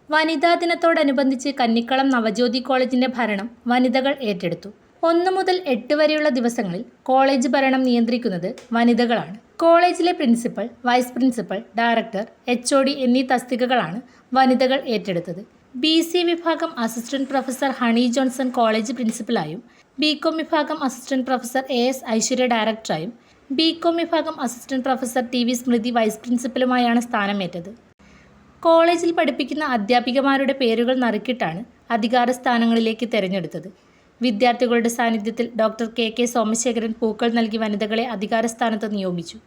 വനിതാ ദിനത്തോടനുബന്ധിച്ച് കന്നിക്കളം നവജ്യോതി കോളേജിന്റെ ഭരണം വനിതകൾ ഏറ്റെടുത്തു. 1 മുതൽ 8 വരെയുള്ള ദിവസങ്ങളിൽ കോളേജ് ഭരണം നിയന്ത്രിക്കുന്നത് വനിതകളാണ്. കോളേജിലെ principal, vice principal, director, HOD എന്നീ തസ്തികകളാണ് വനിതകൾ ഏറ്റെടുത്തത്. BC വിഭാഗം assistant professor Honey Johnson college പ്രിൻസിപ്പലായും, BCom വിഭാഗം അസിസ്റ്റന്റ് പ്രൊഫസർ AS ഐശ്വര്യ ഡയറക്ടറായും, BCom വിഭാഗം assistant professor TV Smriti vice പ്രിൻസിപ്പലുമായാണ് സ്ഥാനമേറ്റത്. കോളേജിൽ പഠിപ്പിക്കുന്ന അധ്യാപികമാരുടെ പേരുകൾ നറുക്കിട്ടാണ് അധികാര സ്ഥാനങ്ങളിലേക്ക് തെരഞ്ഞെടുത്തത്. വിദ്യാർത്ഥികളുടെ സാന്നിധ്യത്തിൽ ഡോക്ടർ KK സോമശേഖരൻ പൂക്കൾ നൽകി വനിതകളെ അധികാരസ്ഥാനത്ത് നിയോഗിച്ചു.